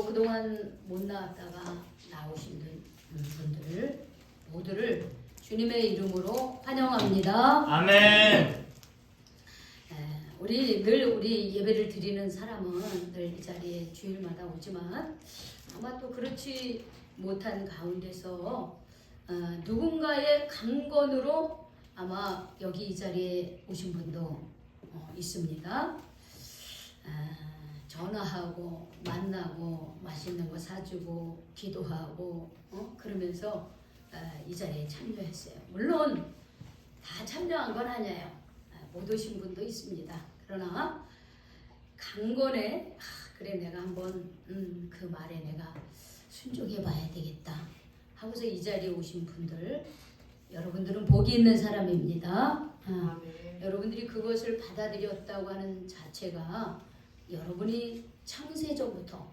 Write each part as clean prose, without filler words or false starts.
그동안 못 나왔다가 나오신 분들 모두를 주님의 이름으로 환영합니다. 아멘. 우리 예배를 드리는 사람은 늘 이 자리에 주일마다 오지만 아마 또 그렇지 못한 가운데서 누군가의 강건으로 아마 여기 이 자리에 오신 분도 있습니다. 전화하고 만나고 맛있는 거 사주고 기도하고 그러면서 이 자리에 참여했어요. 물론 다 참여한 건 아니에요. 못 오신 분도 있습니다. 그러나 강건에 그래 내가 한번 그 말에 내가 순종해 봐야 되겠다 하고서 이 자리에 오신 분들, 여러분들은 복이 있는 사람입니다. 여러분들이 그것을 받아들였다고 하는 자체가 여러분이 창세전부터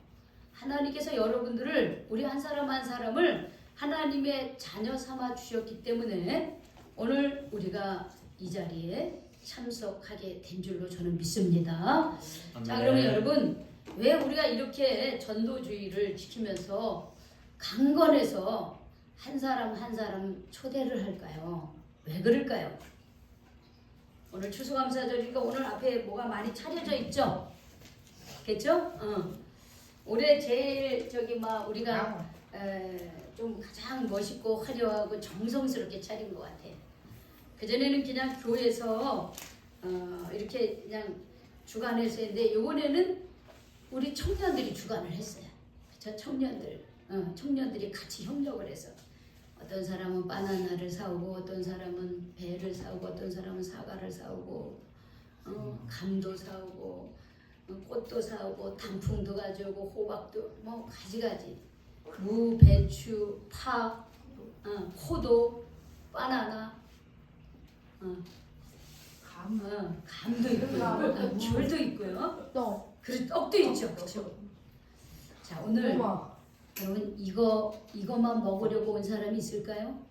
하나님께서 여러분들을, 우리 한 사람 한 사람을 하나님의 자녀 삼아 주셨기 때문에 오늘 우리가 이 자리에 참석하게 된 줄로 저는 믿습니다. 자, 그러면 여러분, 왜 우리가 이렇게 전도주의를 지키면서 강건해서 한 사람 한 사람 초대를 할까요? 왜 그럴까요? 오늘 추수감사절이니까 오늘 앞에 뭐가 많이 차려져 있죠? 그렇죠? 올해 제일 우리가 좀 가장 멋있고 화려하고 정성스럽게 차린 것 같아. 그전에는 그냥 교회에서 이렇게 그냥 주관해서 했는데 이번에는 우리 청년들이 주관을 했어요. 저 청년들이 같이 협력을 해서 어떤 사람은 바나나를 사오고 어떤 사람은 배를 사오고 어떤 사람은 사과를 사오고 감도 사오고 꽃도 사오고 단풍도 가져오고 호박도 뭐 가지가지 무, 배추, 파, 포도, 바나나, 감도 있고요, 귤도 있고요, 떡도 있죠, 그렇죠? 자, 오늘 여러분 이것만 먹으려고 온 사람이 있을까요?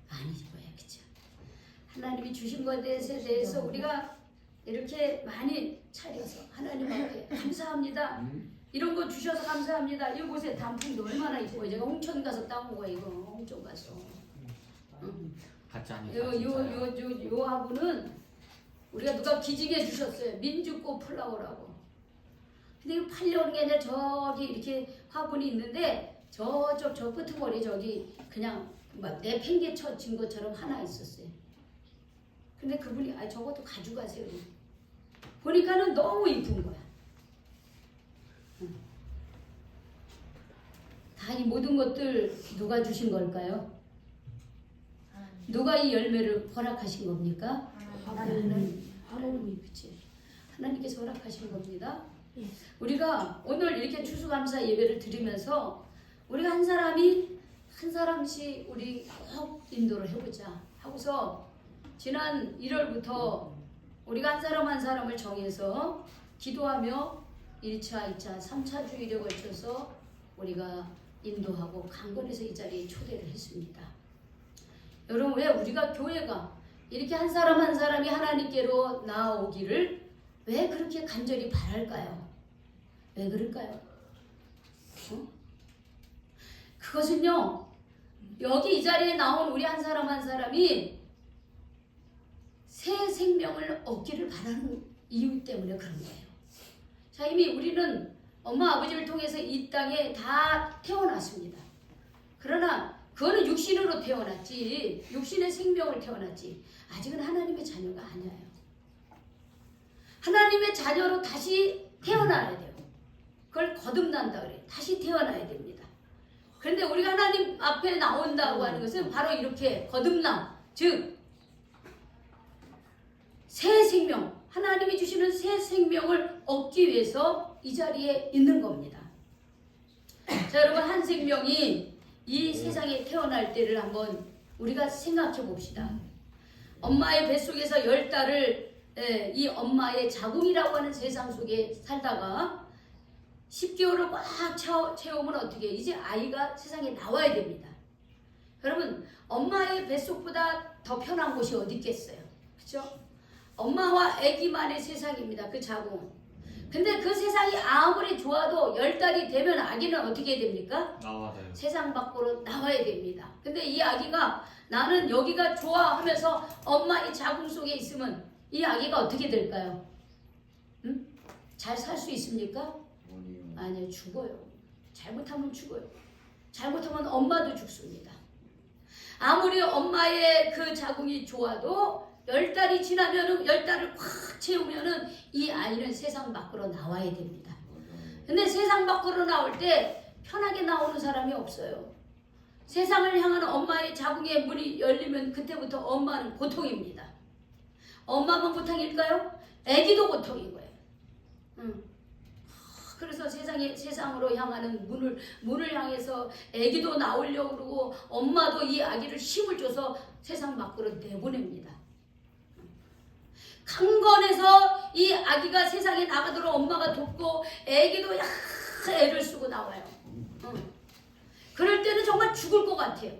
아니고요, 그렇죠? 하나님이 주신 것에 대해서 우리가 이렇게 많이 차려서 하나님 앞에 감사합니다. 이런 거 주셔서 감사합니다. 이거 보세요, 단풍도 얼마나 이뻐요. 제가 홍천 가서 따온 거예요. 이거 홍천 가서. 요 화분은 우리가 누가 기증해 주셨어요. 민주꽃 플라워라고. 근데 이거 팔려오는 게 아니라 저기 이렇게 화분이 있는데 저 끄트머리 저기 그냥 막 내팽개쳐진 것처럼 하나 있었어요. 근데 그분이 저것도 가져가세요. 보니까는 너무 이쁜 거야. 다 이 모든 것들 누가 주신 걸까요? 누가 이 열매를 허락하신 겁니까? 하나님이, 그치? 하나님께서 허락하신 겁니다. 우리가 오늘 이렇게 추수감사 예배를 드리면서 우리가 한 사람씩 우리 꼭 인도를 해보자 하고서 지난 1월부터 우리가 한 사람 한 사람을 정해서 기도하며 1차, 2차, 3차 주일에 걸쳐서 우리가 인도하고 강건해서 이 자리에 초대를 했습니다. 여러분, 왜 우리가 교회가 이렇게 한 사람 한 사람이 하나님께로 나아오기를 왜 그렇게 간절히 바랄까요? 왜 그럴까요? 그것은요, 여기 이 자리에 나온 우리 한 사람 한 사람이 새 생명을 얻기를 바라는 이유 때문에 그런 거예요. 자, 이미 우리는 엄마 아버지를 통해서 이 땅에 다 태어났습니다. 그러나 그거는 육신으로 태어났지, 육신의 생명을 태어났지, 아직은 하나님의 자녀가 아니에요. 하나님의 자녀로 다시 태어나야 돼요. 그걸 거듭난다 그래요. 다시 태어나야 됩니다. 그런데 우리가 하나님 앞에 나온다고 하는 것은 바로 이렇게 거듭남, 즉 새 생명, 하나님이 주시는 새 생명을 얻기 위해서 이 자리에 있는 겁니다. 자, 여러분, 한 생명이 이 세상에 태어날 때를 한번 우리가 생각해 봅시다. 엄마의 뱃속에서 10달을 이 엄마의 자궁이라고 하는 세상 속에 살다가 10개월을 꽉 채우면 어떻게 해요? 이제 아이가 세상에 나와야 됩니다. 여러분, 엄마의 뱃속보다 더 편한 곳이 어디 있겠어요? 그렇죠? 엄마와 아기만의 세상입니다. 그 자궁은. 근데 그 세상이 아무리 좋아도 10달이 되면 아기는 어떻게 됩니까? 나와야 돼요. 세상 밖으로 나와야 됩니다. 근데 이 아기가 나는 여기가 좋아 하면서 엄마 이 자궁 속에 있으면 이 아기가 어떻게 될까요? 응? 잘 살 수 있습니까? 아니요, 죽어요. 잘못하면 죽어요. 잘못하면 엄마도 죽습니다. 아무리 엄마의 그 자궁이 좋아도 10달이 지나면은 10달을 꽉 채우면은 이 아이는 세상 밖으로 나와야 됩니다. 근데 세상 밖으로 나올 때 편하게 나오는 사람이 없어요. 세상을 향하는 엄마의 자궁의 문이 열리면 그때부터 엄마는 고통입니다. 엄마만 고통일까요? 아기도 고통인 거예요. 그래서 세상으로 향하는 문을 향해서 아기도 나오려고 그러고 엄마도 이 아기를 힘을 줘서 세상 밖으로 내보냅니다. 강건해서 이 아기가 세상에 나가도록 엄마가 돕고 아기도 애를 쓰고 나와요. 그럴 때는 정말 죽을 것 같아요.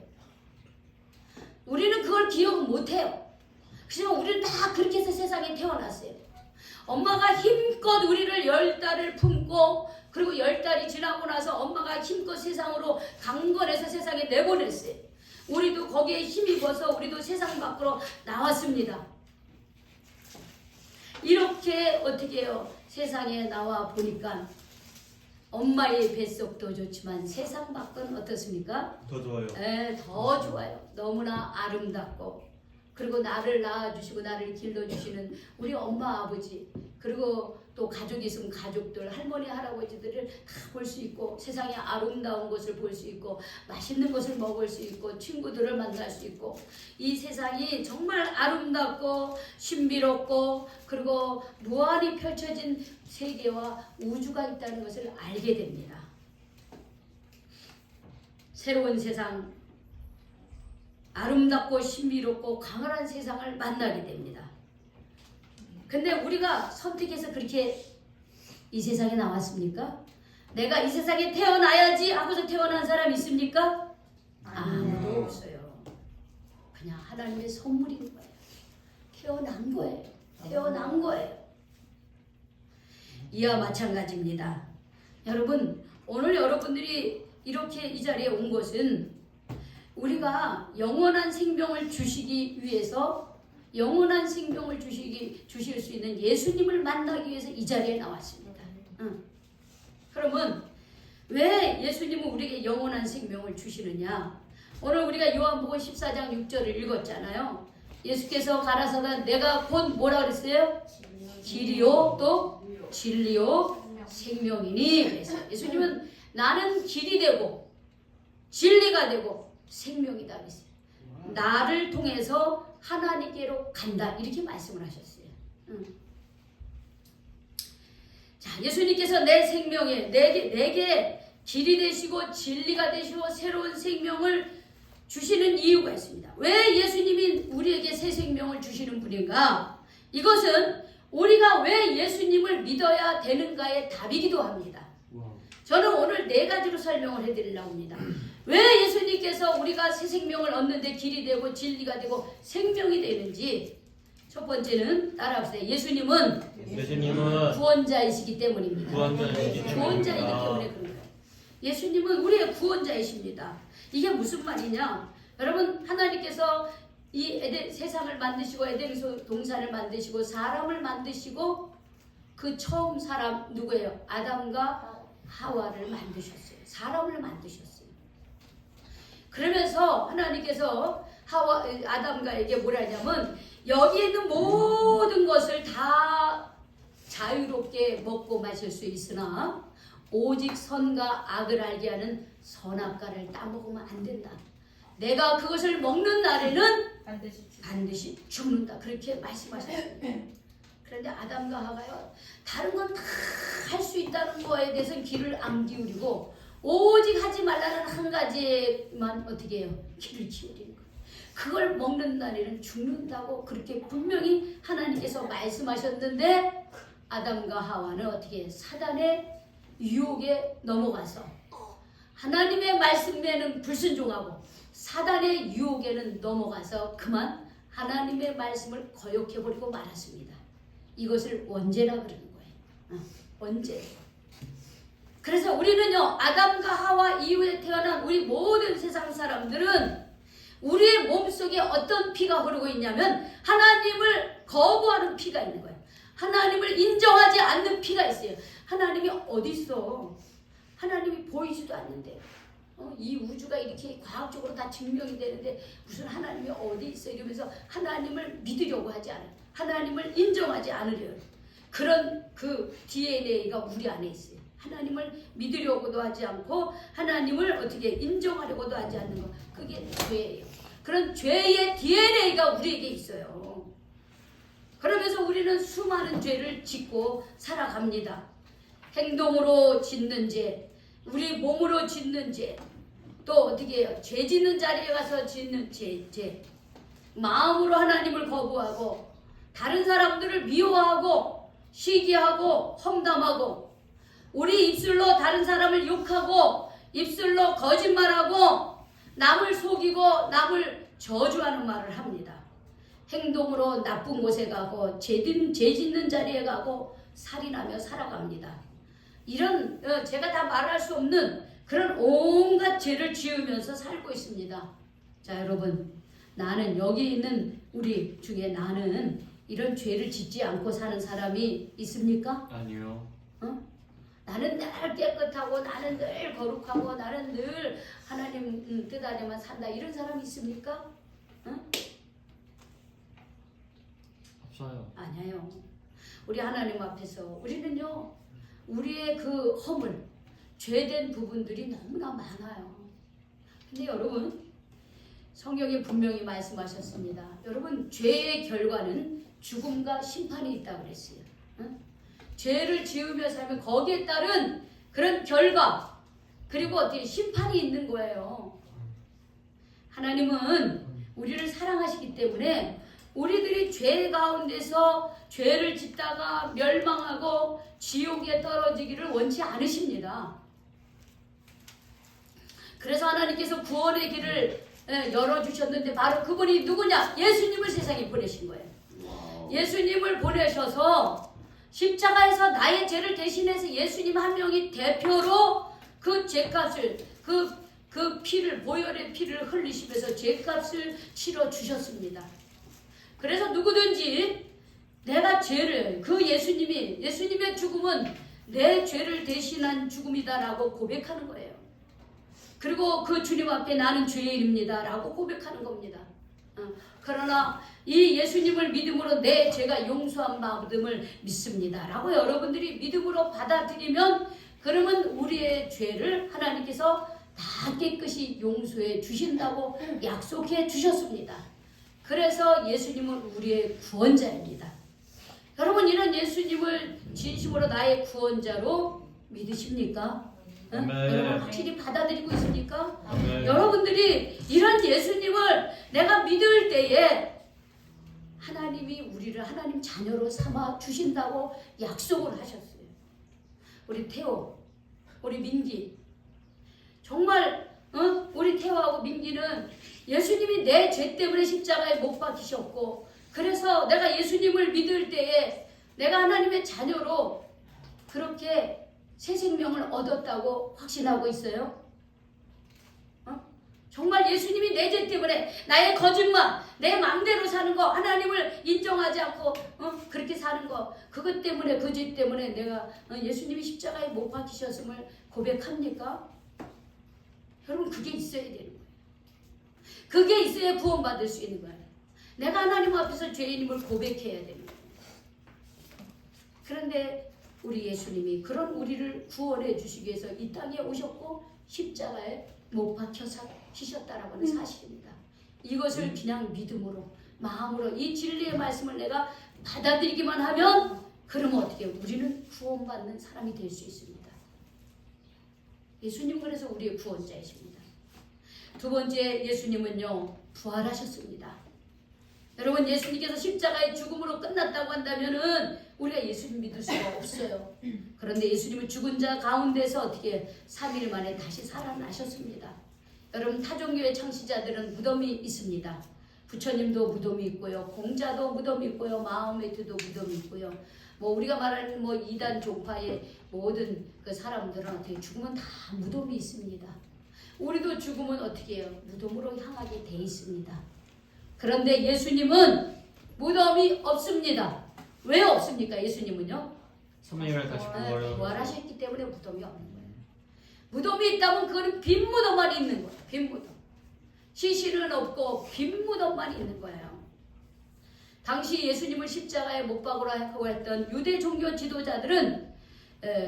우리는 그걸 기억을 못해요. 그렇지만 우리는 다 그렇게 해서 세상에 태어났어요. 엄마가 힘껏 우리를 10달을 품고 그리고 10달이 지나고 나서 엄마가 힘껏 세상으로 강건해서 세상에 내보냈어요. 우리도 거기에 힘입어서 우리도 세상 밖으로 나왔습니다. 이렇게 어떻게 해요? 세상에 나와 보니까 엄마의 뱃속도 좋지만 세상 밖은 어떻습니까? 더 좋아요. 네, 더 좋아요. 너무나 아름답고 그리고 나를 낳아주시고 나를 길러주시는 우리 엄마 아버지 그리고 또 가족이 있으면 가족들 할머니 할아버지들을 다 볼 수 있고 세상의 아름다운 것을 볼 수 있고 맛있는 것을 먹을 수 있고 친구들을 만날 수 있고 이 세상이 정말 아름답고 신비롭고 그리고 무한히 펼쳐진 세계와 우주가 있다는 것을 알게 됩니다. 새로운 세상 아름답고 신비롭고 강한 세상을 만나게 됩니다. 근데 우리가 선택해서 그렇게 이 세상에 나왔습니까? 내가 이 세상에 태어나야지 하고서 태어난 사람 있습니까? 아무도 없어요. 그냥 하나님의 선물인 거예요. 태어난 거예요. 태어난 거예요. 이와 마찬가지입니다. 여러분, 오늘 여러분들이 이렇게 이 자리에 온 것은 우리가 영원한 생명을 주시기 위해서 영원한 생명을 주실 수 있는 예수님을 만나기 위해서 이 자리에 나왔습니다. 그러면 왜 예수님은 우리에게 영원한 생명을 주시느냐? 오늘 우리가 요한복음 14장 6절을 읽었잖아요. 예수께서 가라사대 내가 곧 뭐라 그랬어요? 길이요 또 진리요 생명이니 그랬어요. 예수님은 나는 길이 되고 진리가 되고 생명이다 그랬어요. 나를 통해서 하나님께로 간다 이렇게 말씀을 하셨어요. 자, 예수님께서 내 생명에 내게 길이 되시고 진리가 되시고 새로운 생명을 주시는 이유가 있습니다. 왜 예수님이 우리에게 새 생명을 주시는 분인가? 이것은 우리가 왜 예수님을 믿어야 되는가의 답이기도 합니다. 저는 오늘 4가지로 설명을 해드리려고 합니다. 왜 예수님께서 우리가 새 생명을 얻는데 길이 되고 진리가 되고 생명이 되는지. 첫 번째는 따라합시다. 예수님은 구원자이시기 때문입니다. 구원자이기 때문에 그런 거예요. 예수님은 우리의 구원자이십니다. 이게 무슨 말이냐? 여러분, 하나님께서 이 세상을 만드시고 에덴 동산을 만드시고 사람을 만드시고 그 처음 사람 누구예요? 아담과 하와를 만드셨어요. 사람을 만드셨어요. 그러면서 하나님께서 아담과에게 뭐라 하냐면 여기에 있는 모든 것을 다 자유롭게 먹고 마실 수 있으나 오직 선과 악을 알게 하는 선악과를 따먹으면 안 된다. 내가 그것을 먹는 날에는 반드시 죽는다. 그렇게 말씀하셨습니다. 그런데 아담과 하와요 다른 건 다 할 수 있다는 거에 대해서는 귀를 안 기울이고 오직 하지 말라는 한 가지만 어떻게 해요? 귀를 기울이는 거예요. 그걸 먹는 날에는 죽는다고 그렇게 분명히 하나님께서 말씀하셨는데 아담과 하와는 어떻게 해요? 사단의 유혹에 넘어가서 하나님의 말씀에는 불순종하고 사단의 유혹에는 넘어가서 그만 하나님의 말씀을 거역해버리고 말았습니다. 이것을 원죄라 그러는 거예요. 언제? 그래서 우리는요, 아담과 하와 이후에 태어난 우리 모든 세상 사람들은 우리의 몸속에 어떤 피가 흐르고 있냐면 하나님을 거부하는 피가 있는 거예요. 하나님을 인정하지 않는 피가 있어요. 하나님이 어디 있어? 하나님이 보이지도 않는데, 이 우주가 이렇게 과학적으로 다 증명이 되는데 무슨 하나님이 어디 있어? 이러면서 하나님을 믿으려고 하지 않아요. 하나님을 인정하지 않으려요. 그런 그 DNA가 우리 안에 있어요. 하나님을 믿으려고도 하지 않고 하나님을 어떻게 인정하려고도 하지 않는 것, 그게 죄예요. 그런 죄의 DNA가 우리에게 있어요. 그러면서 우리는 수많은 죄를 짓고 살아갑니다. 행동으로 짓는 죄, 우리 몸으로 짓는 죄, 또 어떻게 해요? 죄 짓는 자리에 가서 짓는 죄. 마음으로 하나님을 거부하고 다른 사람들을 미워하고 시기하고 험담하고 우리 입술로 다른 사람을 욕하고 입술로 거짓말하고 남을 속이고 남을 저주하는 말을 합니다. 행동으로 나쁜 곳에 가고 죄 짓는 자리에 가고 살인하며 살아갑니다. 이런 제가 다 말할 수 없는 그런 온갖 죄를 지으면서 살고 있습니다. 자, 여러분, 나는 여기 있는 우리 중에 나는 이런 죄를 짓지 않고 사는 사람이 있습니까? 아니요. 나는 늘 깨끗하고 나는 늘 거룩하고 나는 늘 하나님 뜻 안에만 산다, 이런 사람이 있습니까? 없어요. 아니에요. 우리 하나님 앞에서 우리는요, 우리의 그 허물, 죄된 부분들이 너무나 많아요. 근데 여러분, 성경에 분명히 말씀하셨습니다. 여러분, 죄의 결과는 죽음과 심판이 있다고 그랬어요. 죄를 지으며 살면 거기에 따른 그런 결과, 그리고 어떻게 심판이 있는 거예요. 하나님은 우리를 사랑하시기 때문에 우리들이 죄 가운데서 죄를 짓다가 멸망하고 지옥에 떨어지기를 원치 않으십니다. 그래서 하나님께서 구원의 길을 열어주셨는데 바로 그분이 누구냐? 예수님을 세상에 보내신 거예요. 예수님을 보내셔서 십자가에서 나의 죄를 대신해서 예수님 한 명이 대표로 그 죄값을, 그 피를, 보혈의 피를 흘리시면서 죄값을 치러 주셨습니다. 그래서 누구든지 내가 죄를, 그 예수님의 죽음은 내 죄를 대신한 죽음이다라고 고백하는 거예요. 그리고 그 주님 앞에 나는 죄인입니다 라고 고백하는 겁니다. 그러나 이 예수님을 믿음으로 내 죄가 용서한 마음을 믿습니다 라고 여러분들이 믿음으로 받아들이면, 그러면 우리의 죄를 하나님께서 다 깨끗이 용서해 주신다고 약속해 주셨습니다. 그래서 예수님은 우리의 구원자입니다. 여러분, 이런 예수님을 진심으로 나의 구원자로 믿으십니까? 여러분 확실히 받아들이고 있습니까? 여러분들이 이런 예수님을 내가 믿을 때에 하나님이 우리를 하나님 자녀로 삼아 주신다고 약속을 하셨어요. 우리 태호, 우리 민기, 정말 우리 태호하고 민기는 예수님이 내 죄 때문에 십자가에 못 박히셨고, 그래서 내가 예수님을 믿을 때에 내가 하나님의 자녀로 그렇게 새 생명을 얻었다고 확신하고 있어요. 정말 예수님이 내 죄 때문에 나의 거짓말, 내 맘대로 사는 거, 하나님을 인정하지 않고 그렇게 사는 거, 그것 때문에, 그 죄 때문에 내가 예수님이 십자가에 못 박히셨음을 고백합니까? 여러분, 그게 있어야 되는 거예요. 그게 있어야 구원받을 수 있는 거예요. 내가 하나님 앞에서 죄인임을 고백해야 되는 거예요. 그런데 우리 예수님이 그런 우리를 구원해 주시기 위해서 이 땅에 오셨고 십자가에 못 박혀 지셨다라고 하는 사실입니다. 이것을 그냥 믿음으로, 마음으로 이 진리의 말씀을 내가 받아들이기만 하면, 그러면 어떻게 해요? 우리는 구원받는 사람이 될 수 있습니다. 예수님 그래서 우리의 구원자이십니다. 두 번째, 예수님은요 부활하셨습니다. 여러분, 예수님께서 십자가의 죽음으로 끝났다고 한다면은 우리가 예수님 믿을 수가 없어요. 그런데 예수님은 죽은 자 가운데서 어떻게 3일 만에 다시 살아나셨습니다. 여러분, 타종교회 창시자들은 무덤이 있습니다. 부처님도 무덤이 있고요, 공자도 무덤이 있고요, 마호메트도 무덤이 있고요. 뭐 우리가 말하는 뭐 이단 종파의 모든 그 사람들은 어떻게 죽으면 다 무덤이 있습니다. 우리도 죽으면 어떻게 해요? 무덤으로 향하게 돼 있습니다. 그런데 예수님은 무덤이 없습니다. 왜 없습니까? 예수님은요? 사마리아를 다시 부활하셨기 때문에 무덤이 없는 거예요. 무덤이 있다면 그거는 빈 무덤만 있는 거예요. 빈 무덤. 시신은 없고 빈 무덤만 있는 거예요. 당시 예수님을 십자가에 못 박으라고 했던 유대 종교 지도자들은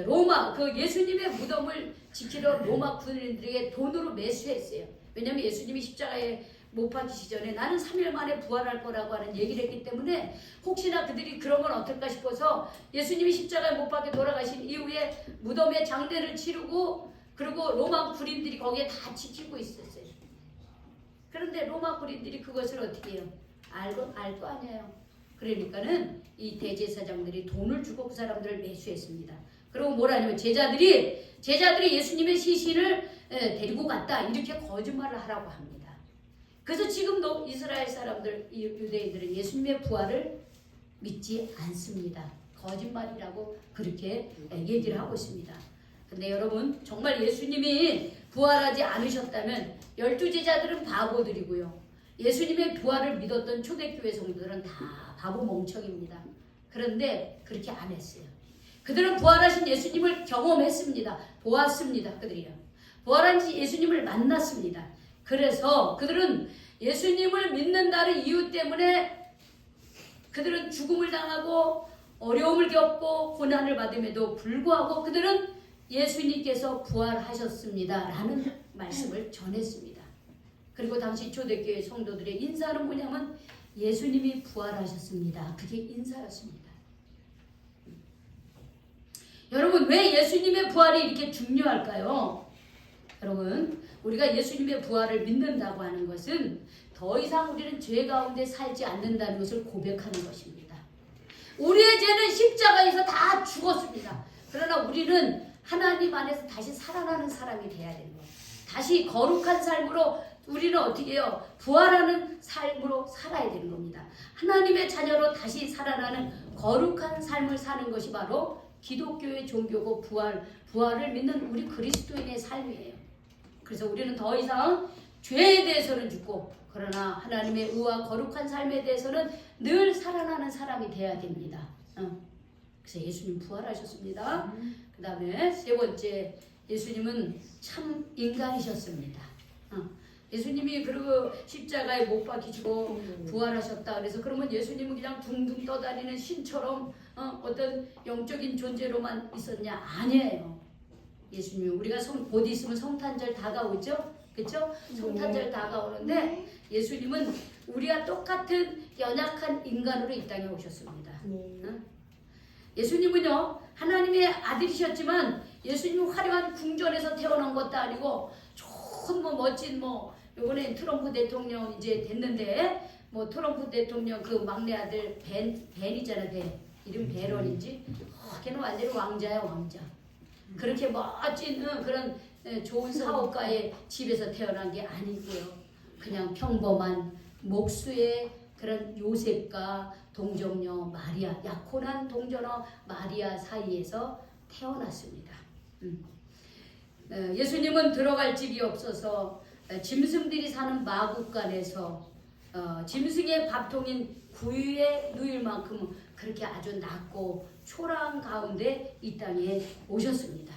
로마 그 예수님의 무덤을 지키러 로마 군인들에게 돈으로 매수했어요. 왜냐하면 예수님이 십자가에 못 박히시 전에 나는 3일 만에 부활할 거라고 하는 얘기를 했기 때문에 혹시나 그들이 그런 건 어떨까 싶어서 예수님이 십자가에 못 박혀 돌아가신 이후에 무덤에 장례를 치르고 그리고 로마 군인들이 거기에 다 지키고 있었어요. 그런데 로마 군인들이 그것을 어떻게 해요? 알 거 아니에요. 그러니까는 이 대제사장들이 돈을 주고 그 사람들을 매수했습니다. 그리고 뭐라냐면 제자들이 예수님의 시신을 데리고 갔다 이렇게 거짓말을 하라고 합니다. 그래서 지금도 이스라엘 사람들, 유대인들은 예수님의 부활을 믿지 않습니다. 거짓말이라고 그렇게 얘기를 하고 있습니다. 근데 여러분 정말 예수님이 부활하지 않으셨다면 12제자들은 바보들이고요. 예수님의 부활을 믿었던 초대교회 성도들은 다 바보 멍청입니다. 그런데 그렇게 안 했어요. 그들은 부활하신 예수님을 경험했습니다. 보았습니다. 그들이요. 부활한 예수님을 만났습니다. 그래서 그들은 예수님을 믿는다는 이유 때문에 그들은 죽음을 당하고 어려움을 겪고 고난을 받음에도 불구하고 그들은 예수님께서 부활하셨습니다. 라는 말씀을 전했습니다. 그리고 당시 초대교회 성도들의 인사는 뭐냐면 예수님이 부활하셨습니다. 그게 인사였습니다. 여러분 왜 예수님의 부활이 이렇게 중요할까요? 여러분 우리가 예수님의 부활을 믿는다고 하는 것은 더 이상 우리는 죄 가운데 살지 않는다는 것을 고백하는 것입니다. 우리의 죄는 십자가에서 다 죽었습니다. 그러나 우리는 하나님 안에서 다시 살아나는 사람이 돼야 되는 거예요. 다시 거룩한 삶으로 우리는 어떻게 해요? 부활하는 삶으로 살아야 되는 겁니다. 하나님의 자녀로 다시 살아나는 거룩한 삶을 사는 것이 바로 기독교의 종교고 부활을 믿는 우리 그리스도인의 삶이에요. 그래서 우리는 더 이상 죄에 대해서는 죽고 그러나 하나님의 의와 거룩한 삶에 대해서는 늘 살아나는 사람이 돼야 됩니다. 그래서 예수님 부활하셨습니다. 그 다음에 세 번째 예수님은 참 인간이셨습니다. 예수님이 그리고 십자가에 못 박히시고 부활하셨다. 그래서 그러면 예수님은 그냥 둥둥 떠다니는 신처럼 어떤 영적인 존재로만 있었냐? 아니에요. 예수님 우리가 곧 있으면 성탄절 다가오죠? 그렇죠? 성탄절 다가오는데 예수님은 우리와 똑같은 연약한 인간으로 이 땅에 오셨습니다. 예수님은요 하나님의 아들이셨지만 예수님은 화려한 궁전에서 태어난 것도 아니고 좋은 뭐 멋진 이번에 트럼프 대통령 이제 됐는데 트럼프 대통령 그 막내 아들 벤이잖아. 이름 베런인지 걔는 완전히 왕자야 왕자. 그렇게 멋진 그런 좋은 사업가의 집에서 태어난 게 아니고요. 그냥 평범한 목수의 그런 요셉과 동정녀 마리아, 약혼한 동정녀 마리아 사이에서 태어났습니다. 예수님은 들어갈 집이 없어서 짐승들이 사는 마구간에서 짐승의 밥통인 구유에 누일 만큼 그렇게 아주 낮고 초라한 가운데 이 땅에 오셨습니다.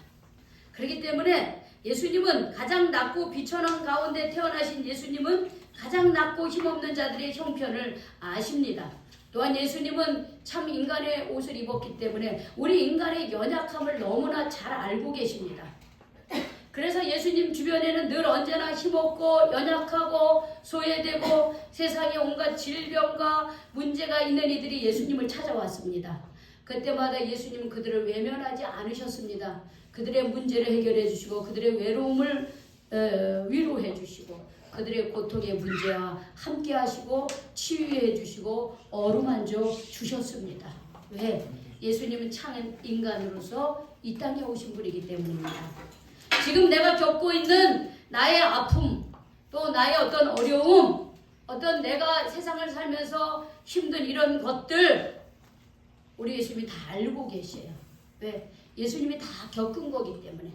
그렇기 때문에 예수님은 가장 낮고 비천한 가운데 태어나신 예수님은 가장 낮고 힘없는 자들의 형편을 아십니다. 또한 예수님은 참 인간의 옷을 입었기 때문에 우리 인간의 연약함을 너무나 잘 알고 계십니다. 그래서 예수님 주변에는 늘 언제나 힘없고 연약하고 소외되고 세상에 온갖 질병과 문제가 있는 이들이 예수님을 찾아왔습니다. 그때마다 예수님은 그들을 외면하지 않으셨습니다. 그들의 문제를 해결해 주시고 그들의 외로움을 위로해 주시고 그들의 고통의 문제와 함께 하시고 치유해 주시고 어루만져 주셨습니다. 왜? 예수님은 참 인간으로서 이 땅에 오신 분이기 때문입니다. 지금 내가 겪고 있는 나의 아픔, 또 나의 어떤 어려움, 어떤 내가 세상을 살면서 힘든 이런 것들, 우리 예수님이 다 알고 계셔요. 왜? 예수님이 다 겪은 거기 때문에.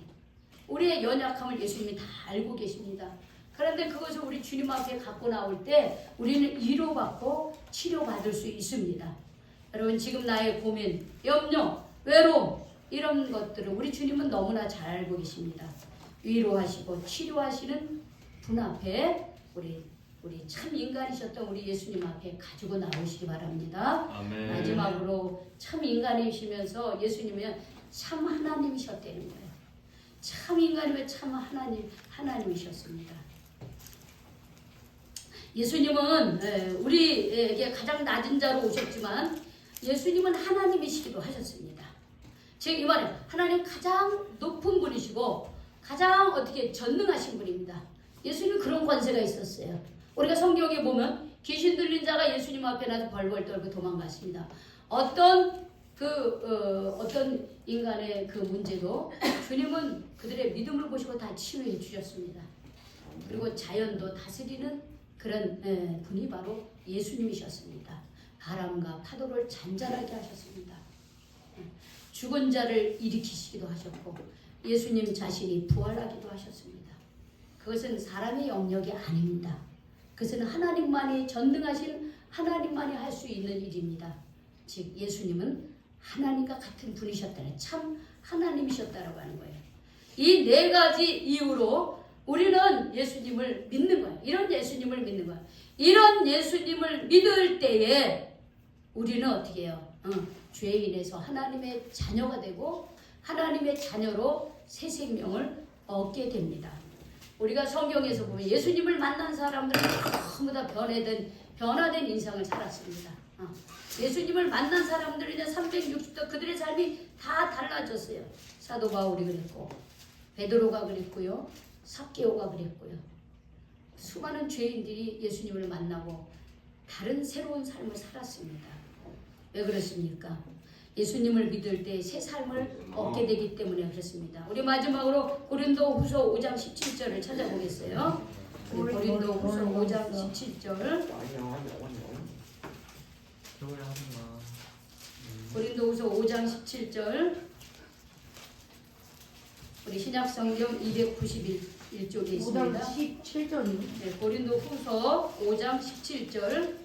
우리의 연약함을 예수님이 다 알고 계십니다. 그런데 그것을 우리 주님 앞에 갖고 나올 때 우리는 위로받고 치료받을 수 있습니다. 여러분, 지금 나의 고민, 염려, 외로움 이런 것들을 우리 주님은 너무나 잘 알고 계십니다. 위로하시고 치료하시는 분 앞에 우리 참 인간이셨던 우리 예수님 앞에 가지고 나오시기 바랍니다. 아멘. 마지막으로 참 인간이시면서 예수님은 참 하나님이셨다는 거예요. 참 인간이면 참 하나님이셨습니다. 예수님은 우리에게 가장 낮은 자로 오셨지만 예수님은 하나님이시기도 하셨습니다. 즉 이 말은 하나님 가장 높은 분이시고 가장 어떻게 전능하신 분입니다. 예수님 그런 권세가 있었어요. 우리가 성경에 보면 귀신 들린 자가 예수님 앞에 나서 벌벌 떨고 도망갔습니다. 어떤 인간의 그 문제도 주님은 그들의 믿음을 보시고 다 치유해 주셨습니다. 그리고 자연도 다스리는 그런 분이 바로 예수님이셨습니다. 바람과 파도를 잔잔하게 하셨습니다. 죽은 자를 일으키시기도 하셨고 예수님 자신이 부활하기도 하셨습니다. 그것은 사람의 영역이 아닙니다. 그것은 하나님만이 전능하신 하나님만이 할 수 있는 일입니다. 즉 예수님은 하나님과 같은 분이셨다는 참 하나님이셨다라고 하는 거예요. 이 네 가지 이유로 우리는 예수님을 믿는 거예요. 이런 예수님을 믿는 거예요. 이런 예수님을 믿을 때에 우리는 어떻게 해요? 죄에 인해서 하나님의 자녀가 되고 하나님의 자녀로 새 생명을 얻게 됩니다. 우리가 성경에서 보면 예수님을 만난 사람들은 전부 다 변화된 인생을 살았습니다. 예수님을 만난 사람들은 360도 그들의 삶이 다 달라졌어요. 사도 바울이 그랬고 베드로가 그랬고요. 삭개오가 그랬고요. 수많은 죄인들이 예수님을 만나고 다른 새로운 삶을 살았습니다. 왜 그렇습니까? 예수님을 믿을 때 새 삶을 얻게 되기 때문에 그렇습니다. 우리 마지막으로 고린도후서 5장 17절을 찾아보겠어요. 우리 고린도후서 5장 17절. 고린도후서 5장 17절. 우리 신약성경 291쪽에 있습니다. 5장 17절이요? 네, 고린도후서 5장 17절.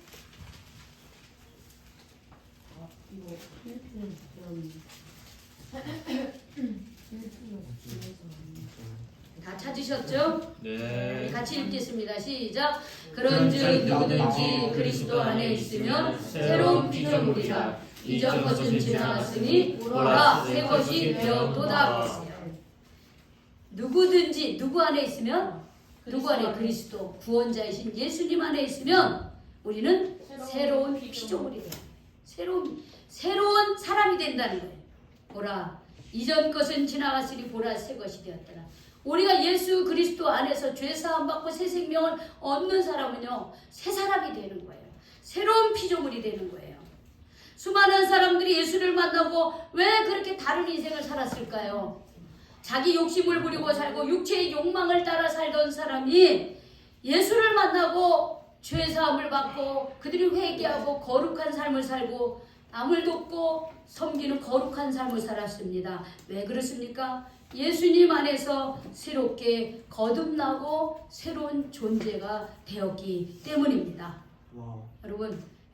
다 찾으셨죠? 네. 같이 읽겠습니다. 시작. 그런즉 누구든지 그리스도 안에 있으면 새로운 피조물이라 이전 것은 지나갔으니 보라 새 것이 되었도다. 누구든지 누구 안에 있으면 누구 안에 그리스도 구원자이신 예수님 안에 있으면 우리는 새로운 피조물이 돼요. 새로운 사람이 된다는 거예요. 보라 이전 것은 지나갔으니 보라 새 것이 되었더라. 우리가 예수 그리스도 안에서 죄사함 받고 새 생명을 얻는 사람은요 새 사람이 되는 거예요. 새로운 피조물이 되는 거예요. 수많은 사람들이 예수를 만나고 왜 그렇게 다른 인생을 살았을까요? 자기 욕심을 부리고 살고 육체의 욕망을 따라 살던 사람이 예수를 만나고 죄사함을 받고 그들이 회개하고 거룩한 삶을 살고 남을 돕고 섬기는 거룩한 삶을 살았습니다. 왜 그렇습니까? 예수님 안에서 새롭게 거듭나고 새로운 존재가 되었기 때문입니다.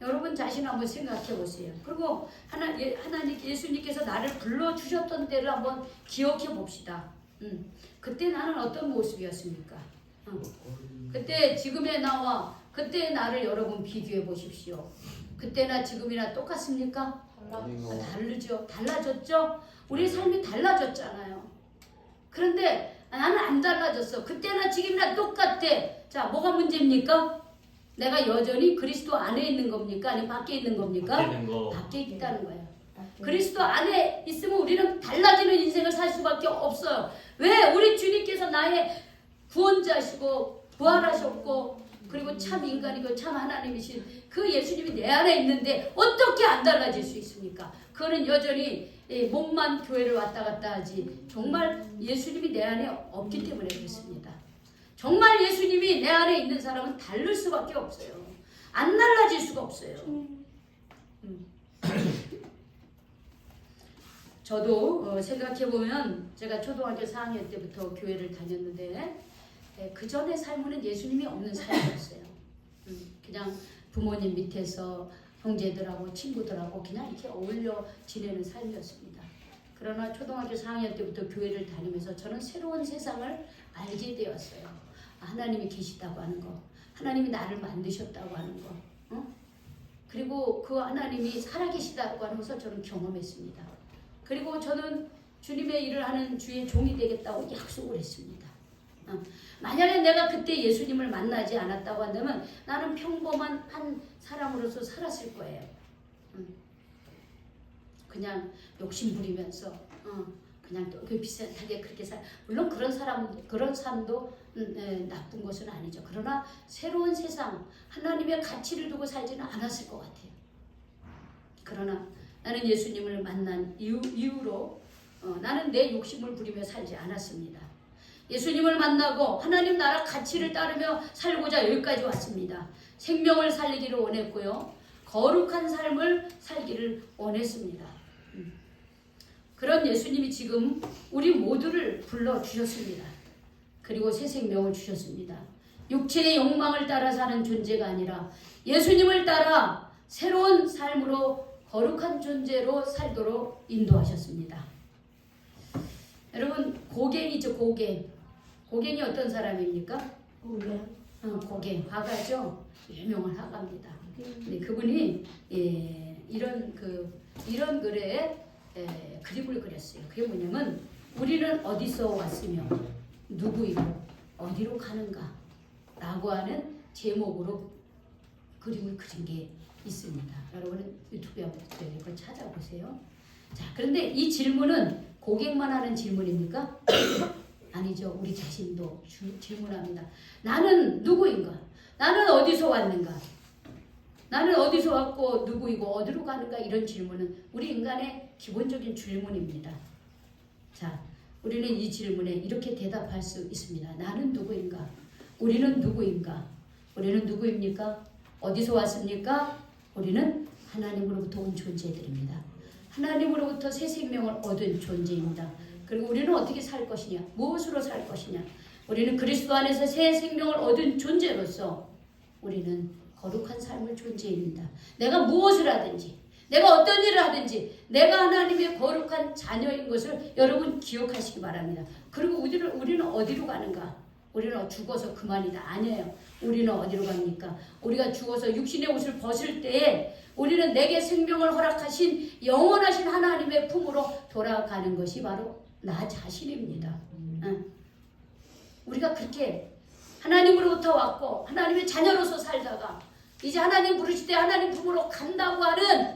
여러분 자신 한번 생각해 보세요. 그리고 하나님 예수님께서 나를 불러주셨던 때를 한번 기억해 봅시다. 그때 나는 어떤 모습이었습니까? 그때 지금의 나와 그때의 나를 여러분 비교해 보십시오. 그때나 지금이나 똑같습니까? 다르죠. 달라졌죠? 우리의 삶이 달라졌잖아요. 그런데 나는 안 달라졌어. 그때나 지금이나 똑같아. 자, 뭐가 문제입니까? 내가 여전히 그리스도 안에 있는 겁니까? 아니면 밖에 있는 겁니까? 밖에 있다는 거예요. 그리스도 안에 있으면 우리는 달라지는 인생을 살 수밖에 없어요. 왜? 우리 주님께서 나의 구원자시고 부활하셨고 그리고 참 인간이고 참 하나님이신 그 예수님이 내 안에 있는데 어떻게 안 달라질 수 있습니까? 그거는 여전히 몸만 교회를 왔다 갔다 하지 정말 예수님이 내 안에 없기 때문에 그렇습니다. 정말 예수님이 내 안에 있는 사람은 다를 수밖에 없어요. 안 달라질 수가 없어요. 저도 생각해보면 제가 초등학교 4학년 때부터 교회를 다녔는데 그 전의 삶은 예수님이 없는 삶이었어요. 그냥 부모님 밑에서 형제들하고 친구들하고 그냥 이렇게 어울려 지내는 삶이었습니다. 그러나 초등학교 4학년 때부터 교회를 다니면서 저는 새로운 세상을 알게 되었어요. 하나님이 계시다고 하는 거, 하나님이 나를 만드셨다고 하는 거, 그리고 그 하나님이 살아계시다고 하는 것을 저는 경험했습니다. 그리고 저는 주님의 일을 하는 주의 종이 되겠다고 약속을 했습니다. 만약에 내가 그때 예수님을 만나지 않았다고 한다면 나는 평범한 한 사람으로서 살았을 거예요. 그냥 욕심 부리면서 그냥 또 비슷하게 그렇게 물론 그런 삶도 나쁜 것은 아니죠. 그러나 새로운 세상, 하나님의 가치를 두고 살지는 않았을 것 같아요. 그러나 나는 예수님을 만난 이후로 나는 내 욕심을 부리며 살지 않았습니다. 예수님을 만나고 하나님 나라 가치를 따르며 살고자 여기까지 왔습니다. 생명을 살리기를 원했고요. 거룩한 삶을 살기를 원했습니다. 그런 예수님이 지금 우리 모두를 불러주셨습니다. 그리고 새 생명을 주셨습니다. 육체의 욕망을 따라 사는 존재가 아니라 예수님을 따라 새로운 삶으로 거룩한 존재로 살도록 인도하셨습니다. 여러분, 고갱이죠, 고갱. 고갱이 어떤 사람입니까? 고갱, 화가죠. 유명한 화가입니다. 네, 그분이 이런 글에 그림을 그렸어요. 그게 뭐냐면 우리는 어디서 왔으며 누구이고 어디로 가는가 라고 하는 제목으로 그림을 그린 게 있습니다. 여러분은 유튜브에 한번 찾아보세요. 자, 그런데 이 질문은 고객만 하는 질문입니까? 아니죠. 우리 자신도 질문합니다. 나는 누구인가? 나는 어디서 왔는가? 나는 어디서 왔고 누구이고 어디로 가는가? 이런 질문은 우리 인간의 기본적인 질문입니다. 자, 우리는 이 질문에 이렇게 대답할 수 있습니다. 나는 누구인가? 우리는 누구인가? 우리는 누구입니까? 어디서 왔습니까? 우리는 하나님으로부터 온 존재들입니다. 하나님으로부터 새 생명을 얻은 존재입니다. 그리고 우리는 어떻게 살 것이냐? 무엇으로 살 것이냐? 우리는 그리스도 안에서 새 생명을 얻은 존재로서 우리는 거룩한 삶을 존재입니다. 내가 무엇을 하든지, 내가 어떤 일을 하든지 내가 하나님의 거룩한 자녀인 것을 여러분 기억하시기 바랍니다. 그리고 우리는 어디로 가는가? 우리는 죽어서 그만이다. 아니에요. 우리는 어디로 갑니까? 우리가 죽어서 육신의 옷을 벗을 때에 우리는 내게 생명을 허락하신 영원하신 하나님의 품으로 돌아가는 것이 바로 나 자신입니다. 우리가 그렇게 하나님으로부터 왔고 하나님의 자녀로서 살다가 이제 하나님 부르실 때 하나님 품으로 간다고 하는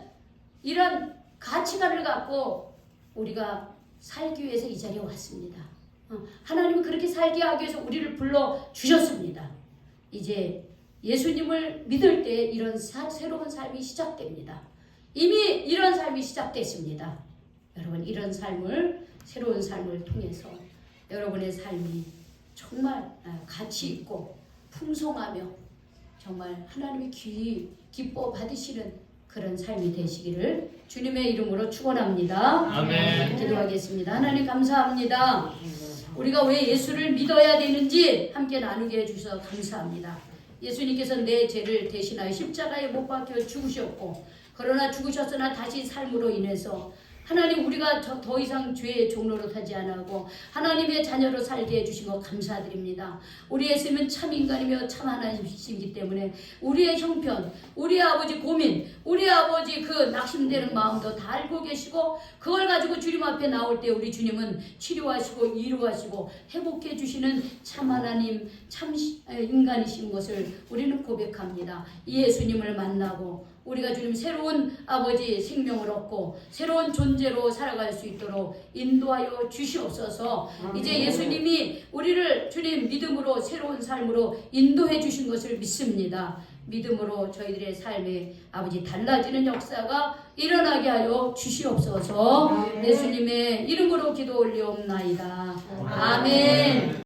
이런 가치관을 갖고 우리가 살기 위해서 이 자리에 왔습니다. 하나님은 그렇게 살게 하기 위해서 우리를 불러주셨습니다. 이제 예수님을 믿을 때 이런 새로운 삶이 시작됩니다. 이미 이런 삶이 시작됐습니다. 여러분, 이런 새로운 삶을 통해서 여러분의 삶이 정말 가치 있고 풍성하며 정말 하나님이 기뻐 받으시는 그런 삶이 되시기를 주님의 이름으로 축원합니다. 아멘. 기도하겠습니다. 하나님 감사합니다. 우리가 왜 예수를 믿어야 되는지 함께 나누게 해주셔서 감사합니다. 예수님께서 내 죄를 대신하여 십자가에 못 박혀 죽으셨고 그러나 죽으셨으나 다시 삶으로 인해서 하나님 우리가 더 이상 죄의 종로로 타지 않고 하나님의 자녀로 살게 해주신 것 감사드립니다. 우리 예수님은 참 인간이며 참 하나님이시기 때문에 우리의 형편, 우리 아버지 고민, 우리 아버지 그 낙심되는 마음도 다 알고 계시고 그걸 가지고 주님 앞에 나올 때 우리 주님은 치료하시고 이루하시고 회복해 주시는 참 하나님, 참 인간이신 것을 우리는 고백합니다. 이 예수님을 만나고 우리가 주님 새로운 아버지 생명을 얻고 새로운 존재로 살아갈 수 있도록 인도하여 주시옵소서. 이제 예수님이 우리를 주님 믿음으로 새로운 삶으로 인도해 주신 것을 믿습니다. 믿음으로 저희들의 삶에 아버지 달라지는 역사가 일어나게 하여 주시옵소서. 예수님의 이름으로 기도 올리옵나이다. 아멘.